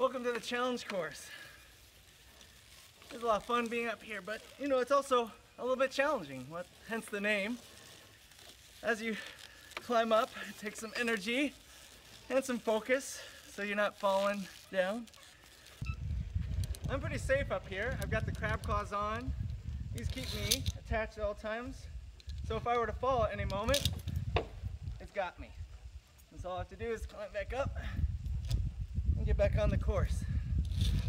Welcome to the challenge course. It's a lot of fun being up here, but you know, it's also a little bit challenging, hence the name. As you climb up, it takes some energy and some focus so you're not falling down. I'm pretty safe up here. I've got the crab claws on. These keep me attached at all times. So if I were to fall at any moment, it's got me. And so all I have to do is climb back up and get back on the course.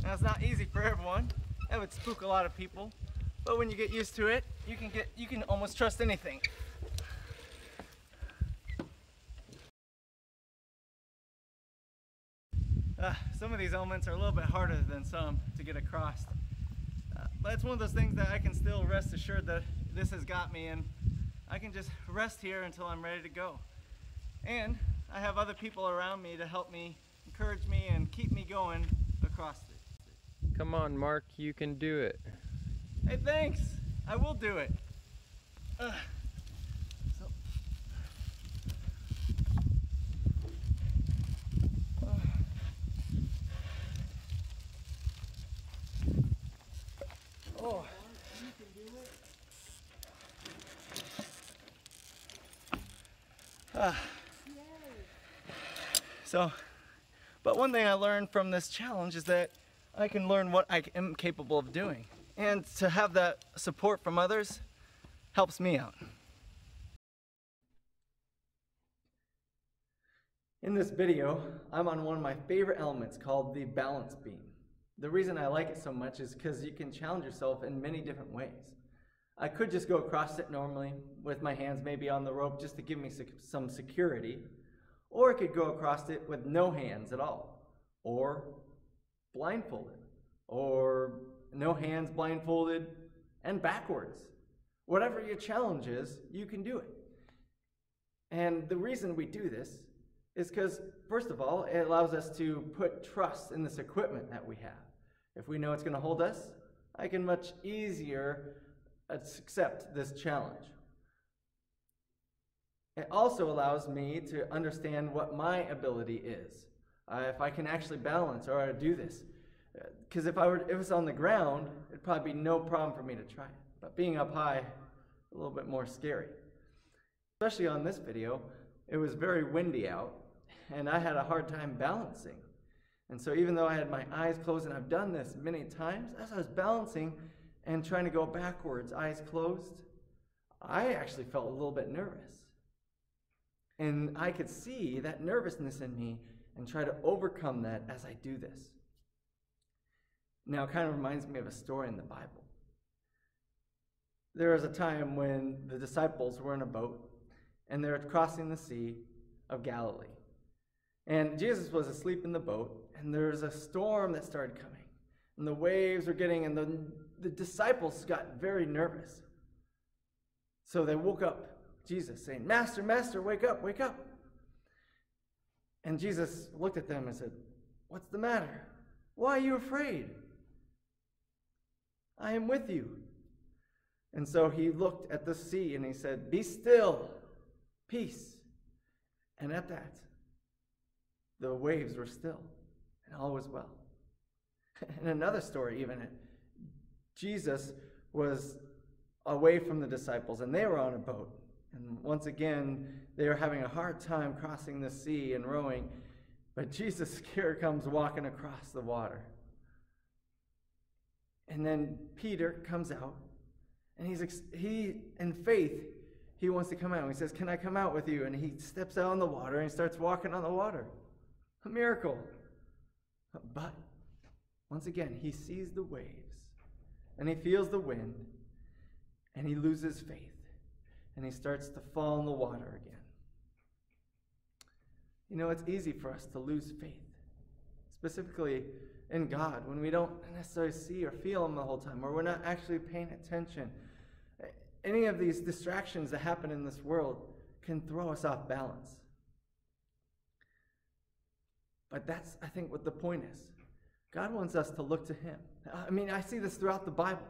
Now it's not easy for everyone. That would spook a lot of people. But when you get used to it, you can almost trust anything. Some of these elements are a little bit harder than some to get across. But it's one of those things that I can still rest assured that this has got me, and I can just rest here until I'm ready to go. And I have other people around me to help me, encourage me, and keep me going across it. Come on, Mark, you can do it. Hey, thanks. I will do it. But one thing I learned from this challenge is that I can learn what I am capable of doing. And to have that support from others helps me out. In this video, I'm on one of my favorite elements called the balance beam. The reason I like it so much is because you can challenge yourself in many different ways. I could just go across it normally with my hands maybe on the rope just to give me some security. Or I could go across it with no hands at all, or blindfolded, or no hands, blindfolded, and backwards. Whatever your challenge is, you can do it. And the reason we do this is because, first of all, it allows us to put trust in this equipment that we have. If we know it's going to hold us, I can much easier accept this challenge. It also allows me to understand what my ability is. If I can actually balance or do this. Because if it's on the ground, it'd probably be no problem for me to try it. But being up high, a little bit more scary. Especially on this video, it was very windy out, and I had a hard time balancing. And so even though I had my eyes closed, and I've done this many times, as I was balancing and trying to go backwards, eyes closed, I actually felt a little bit nervous. And I could see that nervousness in me and try to overcome that as I do this. Now, it kind of reminds me of a story in the Bible. There was a time when the disciples were in a boat and they were crossing the Sea of Galilee. And Jesus was asleep in the boat, and there was a storm that started coming. And the waves were getting, and the disciples got very nervous. So they woke up Jesus, saying, "Master, Master, wake up, wake up." And Jesus looked at them and said, "What's the matter? Why are you afraid? I am with you." And so he looked at the sea and he said, "Be still, peace." And at that, the waves were still and all was well. In another story, even, Jesus was away from the disciples and they were on a boat. And once again, they were having a hard time crossing the sea and rowing. But Jesus here comes walking across the water. And then Peter comes out. And he in faith, he wants to come out. He says, "Can I come out with you?" And he steps out on the water and he starts walking on the water. A miracle. But once again, he sees the waves. And he feels the wind. And he loses faith. And he starts to fall in the water again. You know, it's easy for us to lose faith, specifically in God, when we don't necessarily see or feel Him the whole time, or we're not actually paying attention. Any of these distractions that happen in this world can throw us off balance. But that's, I think, what the point is. God wants us to look to Him. I mean, I see this throughout the Bible.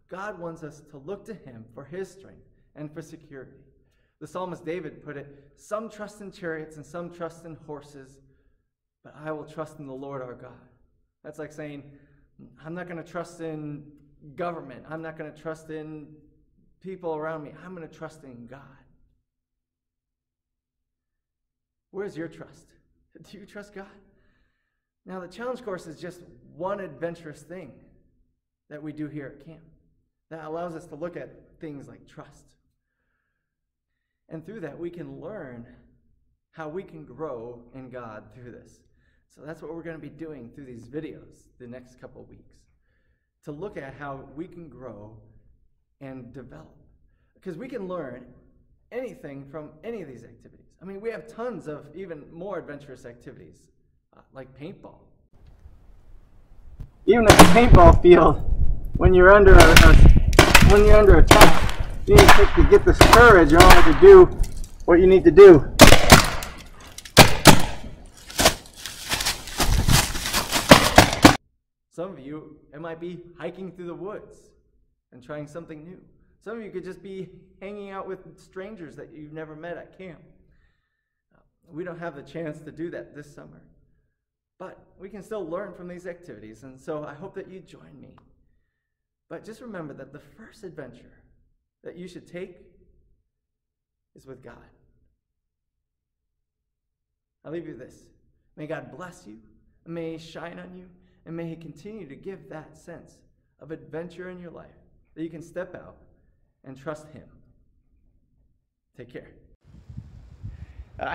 God wants us to look to Him for His strength and for security. The psalmist David put it, "Some trust in chariots and some trust in horses, but I will trust in the Lord our God." That's like saying, I'm not going to trust in government. I'm not going to trust in people around me. I'm going to trust in God. Where's your trust? Do you trust God? Now, the challenge course is just one adventurous thing that we do here at camp that allows us to look at things like trust. And through that, we can learn how we can grow in God through this. So that's what we're going to be doing through these videos the next couple of weeks, to look at how we can grow and develop. Because we can learn anything from any of these activities. I mean, we have tons of even more adventurous activities, like paintball. Even at the paintball field, when you're under attack, you need to get this courage in order to do what you need to do. Some of you, it might be hiking through the woods and trying something new. Some of you could just be hanging out with strangers that you've never met at camp. We don't have the chance to do that this summer, but we can still learn from these activities, and so I hope that you join me. But just remember that the first adventure that you should take is with God. I'll leave you with this. May God bless you, and may He shine on you, and may He continue to give that sense of adventure in your life that you can step out and trust Him. Take care.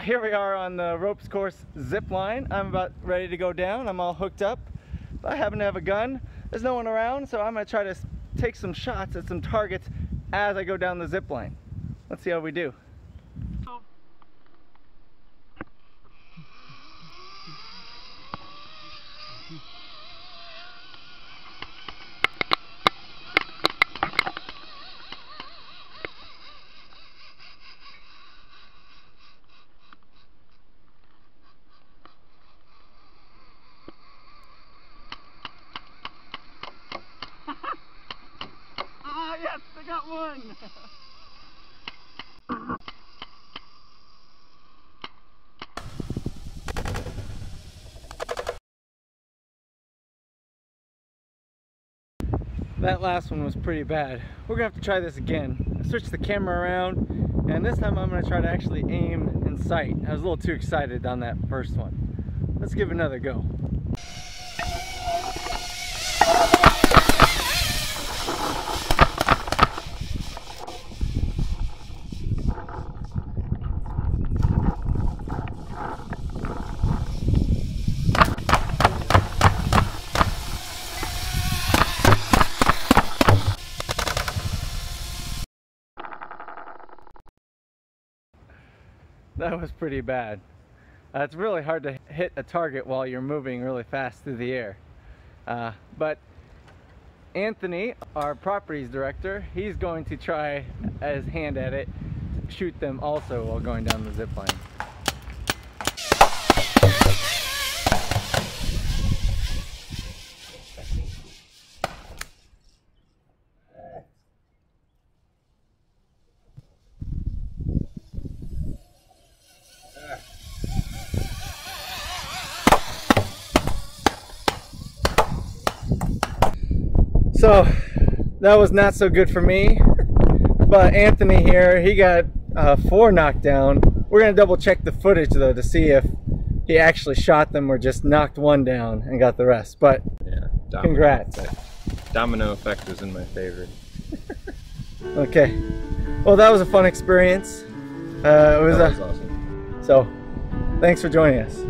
Here we are on the ropes course zip line. I'm about ready to go down. I'm all hooked up. I happen to have a gun. There's no one around, so I'm going to try to take some shots at some targets as I go down the zip line. Let's see how we do. Yes, I got one! That last one was pretty bad. We're gonna have to try this again. I switched the camera around, and this time I'm gonna try to actually aim in sight. I was a little too excited on that first one. Let's give it another go. That was pretty bad. It's really hard to hit a target while you're moving really fast through the air. But Anthony, our properties director, he's going to try his hand at it, shoot them also while going down the zip line. So that was not so good for me, but Anthony here, he got 4 knocked down. We're gonna double check the footage though to see if he actually shot them or just knocked one down and got the rest. But yeah, congrats. Domino effect was in my favor. Okay, well that was a fun experience. It was awesome. So thanks for joining us.